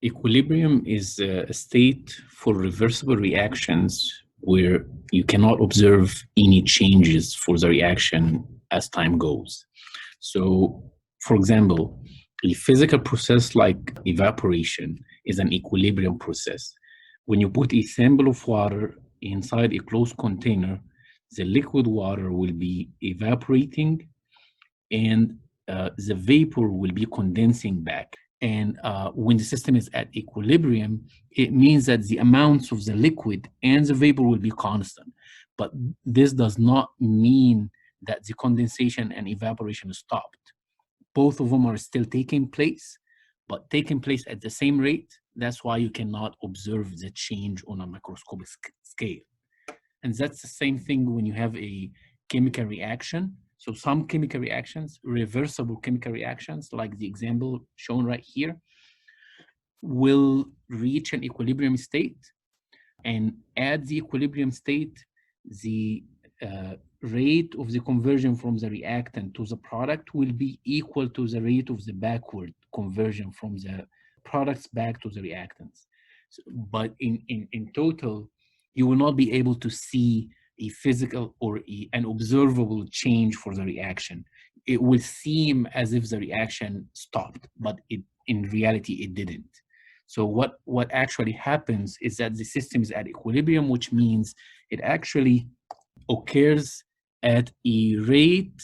Equilibrium is a state for reversible reactions where you cannot observe any changes for the reaction as time goes. So, for example, a physical process like evaporation is an equilibrium process. When you put a sample of water inside a closed container, the liquid water will be evaporating and the vapor will be condensing back. And when the system is at equilibrium, it means that the amounts of the liquid and the vapor will be constant. But this does not mean that the condensation and evaporation stopped. Both of them are still taking place, but taking place at the same rate. That's why you cannot observe the change on a microscopic scale. And that's the same thing when you have a chemical reaction. So some chemical reactions, reversible chemical reactions, like the example shown right here, will reach an equilibrium state. And at the equilibrium state, the rate of the conversion from the reactant to the product will be equal to the rate of the backward conversion from the products back to the reactants. So, but in total, you will not be able to see a physical or an observable change for the reaction. It will seem as if the reaction stopped, but in reality, it didn't. So what actually happens is that the system is at equilibrium, which means it actually occurs at a rate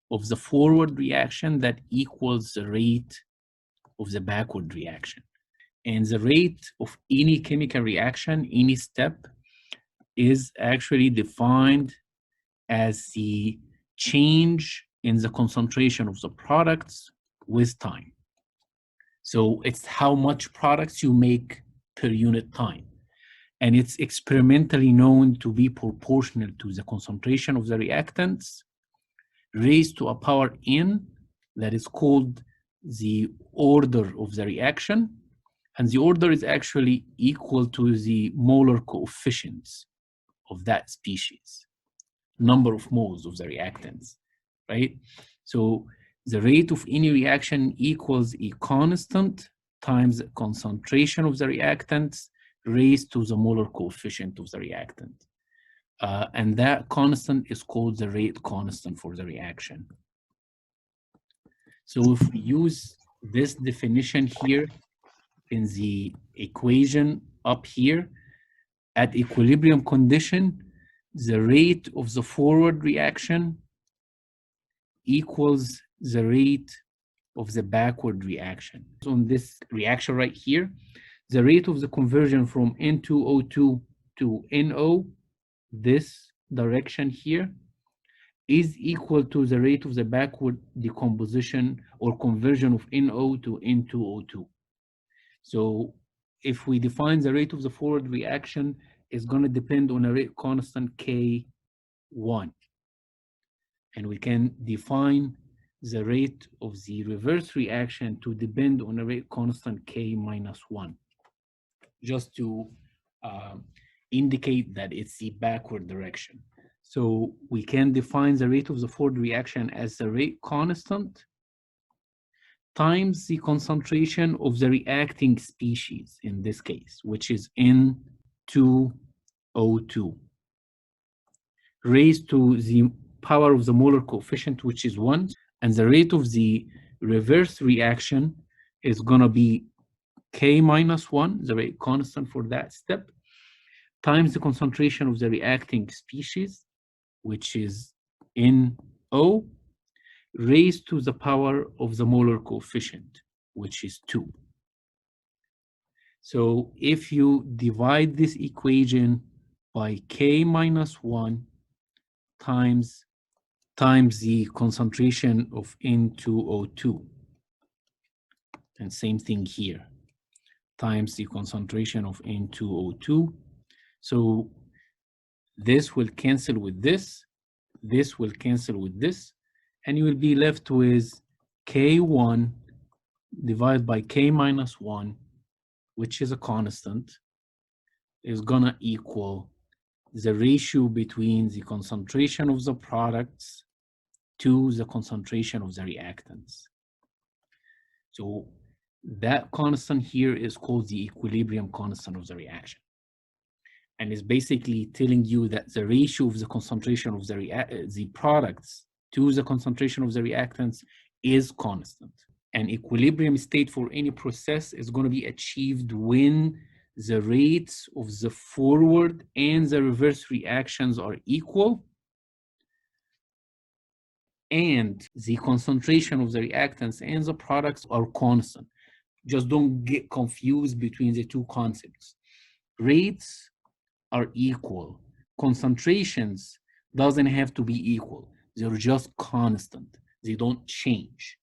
of the forward reaction that equals the rate of the backward reaction. And the rate of any chemical reaction, any step, is actually defined as the change in the concentration of the products with time. So it's how much products you make per unit time. And it's experimentally known to be proportional to the concentration of the reactants raised to a power n that is called the order of the reaction. And the order is actually equal to the molar coefficients of that species, number of moles of the reactants, right? So the rate of any reaction equals a constant times the concentration of the reactants raised to the molar coefficient of the reactant. And that constant is called the rate constant for the reaction. So if we use this definition here in the equation up here, at equilibrium condition, the rate of the forward reaction equals the rate of the backward reaction. So on this reaction right here, the rate of the conversion from N2O2 to NO, this direction here, is equal to the rate of the backward decomposition or conversion of NO to N2O2. So if we define the rate of the forward reaction, is going to depend on a rate constant K1. And we can define the rate of the reverse reaction to depend on a rate constant K minus 1, just to indicate that it's the backward direction. So we can define the rate of the forward reaction as the rate constant times the concentration of the reacting species in this case, which is N2O2, raised to the power of the molar coefficient, which is 1, and the rate of the reverse reaction is going to be K minus 1, the rate constant for that step, times the concentration of the reacting species, which is NO, raised to the power of the molar coefficient, which is 2. So if you divide this equation by K minus 1 times the concentration of N2O2, and same thing here, times the concentration of N2O2. So this will cancel with this will cancel with this, and you will be left with K1 divided by K minus 1, which is a constant, is gonna equal the ratio between the concentration of the products to the concentration of the reactants. So That constant here is called the equilibrium constant of the reaction. And it's basically telling you that the ratio of the concentration of the products to the concentration of the reactants is constant. An equilibrium state for any process is going to be achieved when the rates of the forward and the reverse reactions are equal, and the concentration of the reactants and the products are constant. Just don't get confused between the two concepts. Rates are equal. Concentrations doesn't have to be equal. They're just constant. They don't change,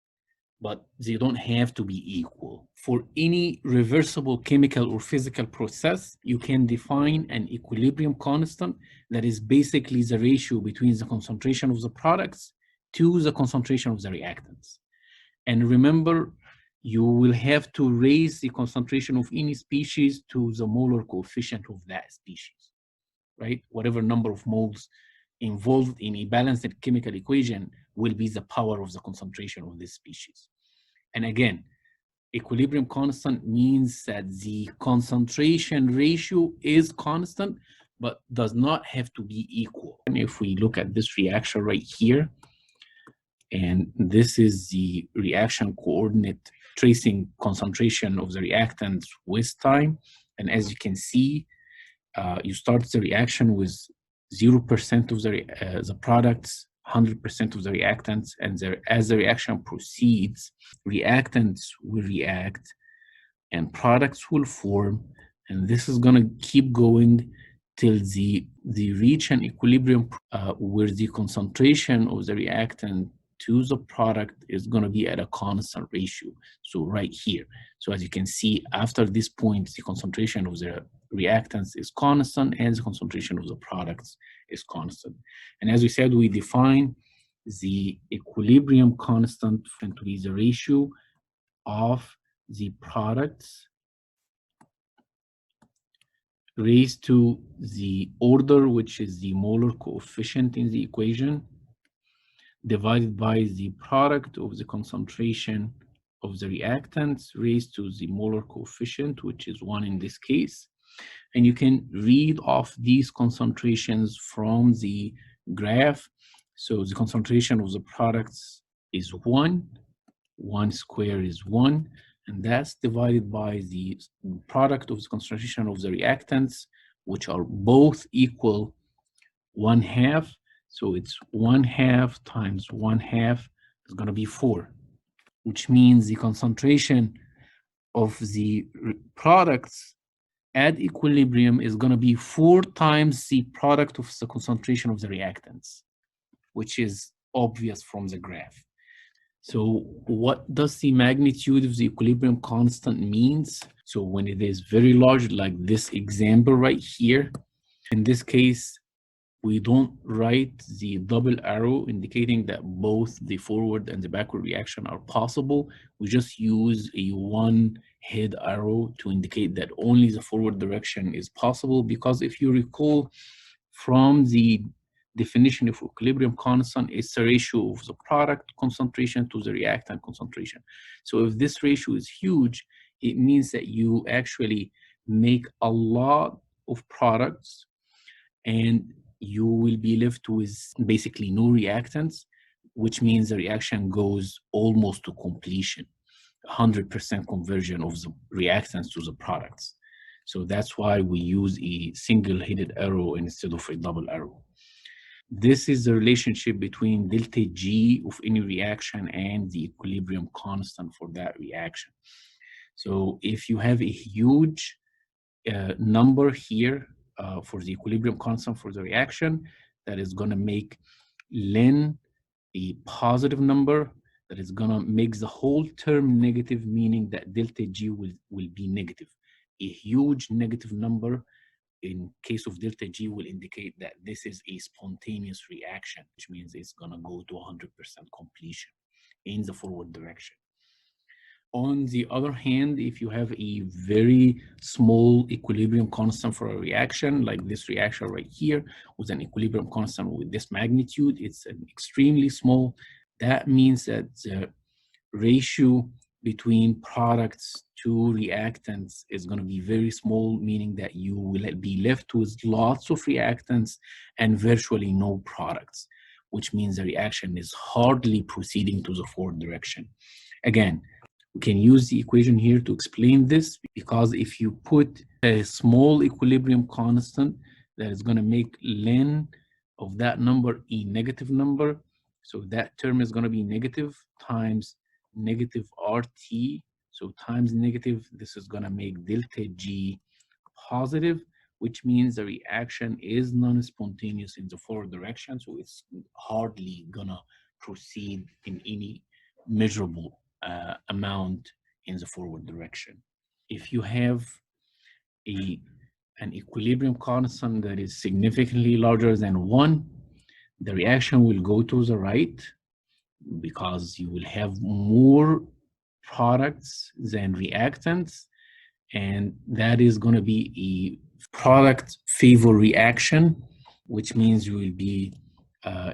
but they don't have to be equal. For any reversible chemical or physical process, you can define an equilibrium constant that is basically the ratio between the concentration of the products to the concentration of the reactants. And remember, you will have to raise the concentration of any species to the molar coefficient of that species, right? Whatever number of moles involved in a balanced chemical equation will be the power of the concentration of this species. And again, equilibrium constant means that the concentration ratio is constant, but does not have to be equal. And if we look at this reaction right here, and this is the reaction coordinate tracing concentration of the reactants with time. And as you can see, you start the reaction with 0% of the products, 100% of the reactants, and as the reaction proceeds, reactants will react and products will form, and this is going to keep going till the reach an equilibrium where the concentration of the reactant to the product is going to be at a constant ratio. So right here. So as you can see, after this point, the concentration of the reactants is constant and the concentration of the products is constant. And as we said, we define the equilibrium constant to be the ratio of the products raised to the order, which is the molar coefficient in the equation, divided by the product of the concentration of the reactants raised to the molar coefficient, which is 1 in this case. And you can read off these concentrations from the graph. So the concentration of the products is 1 square is 1, and that's divided by the product of the concentration of the reactants, which are both equal 1/2. So it's 1/2 times 1/2 is going to be 4, which means the concentration of the products at equilibrium is going to be 4 times the product of the concentration of the reactants, which is obvious from the graph. So what does the magnitude of the equilibrium constant means? So when it is very large, like this example right here, in this case, we don't write the double arrow indicating that both the forward and the backward reaction are possible. We just use a one head arrow to indicate that only the forward direction is possible, because if you recall from the definition of equilibrium constant, it's the ratio of the product concentration to the reactant concentration. So if this ratio is huge, it means that you actually make a lot of products and you will be left with basically no reactants, which means the reaction goes almost to completion, 100% conversion of the reactants to the products. So that's why we use a single-headed arrow instead of a double arrow. This is the relationship between delta G of any reaction and the equilibrium constant for that reaction. So if you have a huge number here for the equilibrium constant for the reaction, that is going to make ln a positive number, that is going to make the whole term negative, meaning that delta G will be negative. A huge negative number in case of delta G will indicate that this is a spontaneous reaction, which means it's going to go to 100% completion in the forward direction. On the other hand, if you have a very small equilibrium constant for a reaction, like this reaction right here, with an equilibrium constant with this magnitude, it's an extremely small. That means that the ratio between products to reactants is going to be very small, meaning that you will be left with lots of reactants and virtually no products, which means the reaction is hardly proceeding to the forward direction. Again, we can use the equation here to explain this, because if you put a small equilibrium constant, that is going to make ln of that number a negative number. So that term is going to be negative times negative RT. So times negative, this is going to make delta G positive, which means the reaction is non-spontaneous in the forward direction. So it's hardly going to proceed in any measurable amount in the forward direction. If you have an equilibrium constant that is significantly larger than 1, the reaction will go to the right, because you will have more products than reactants, and that is going to be a product favor reaction, which means you will be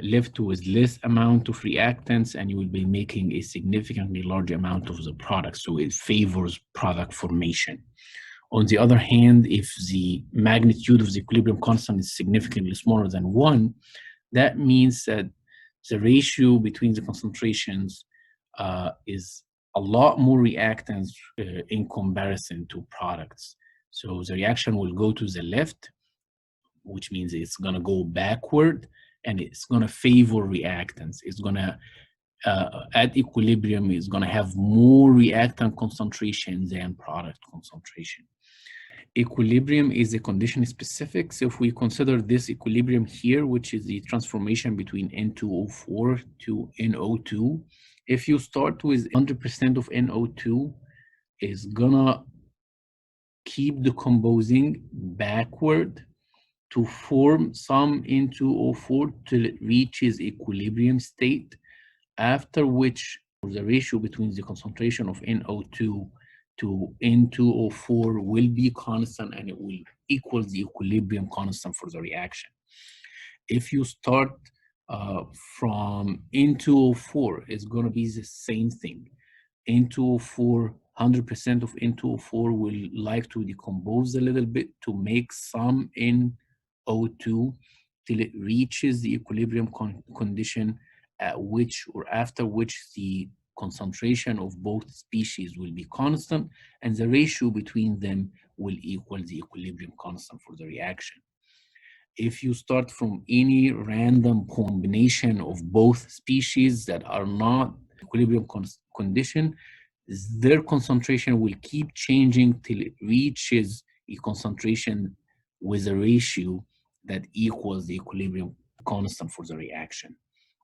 left with less amount of reactants, and you will be making a significantly larger amount of the product. So it favors product formation. On the other hand, if the magnitude of the equilibrium constant is significantly smaller than 1, that means that the ratio between the concentrations is a lot more reactants in comparison to products. So the reaction will go to the left, which means it's going to go backward, and it's going to favor reactants. It's going to, at equilibrium, it's going to have more reactant concentration than product concentration. Equilibrium is a condition specific. So if we consider this equilibrium here, which is the transformation between N2O4 to NO2, if you start with 100% of NO2, it's gonna keep decomposing backward to form some N2O4 till it reaches equilibrium state, after which the ratio between the concentration of NO2 to N2O4 will be constant, and it will equal the equilibrium constant for the reaction. If you start from N2O4, it's going to be the same thing. N2O4, 100% of N2O4 will like to decompose a little bit to make some NO2 till it reaches the equilibrium condition, at which or after which the concentration of both species will be constant, and the ratio between them will equal the equilibrium constant for the reaction. If you start from any random combination of both species that are not equilibrium condition, their concentration will keep changing till it reaches a concentration with a ratio that equals the equilibrium constant for the reaction.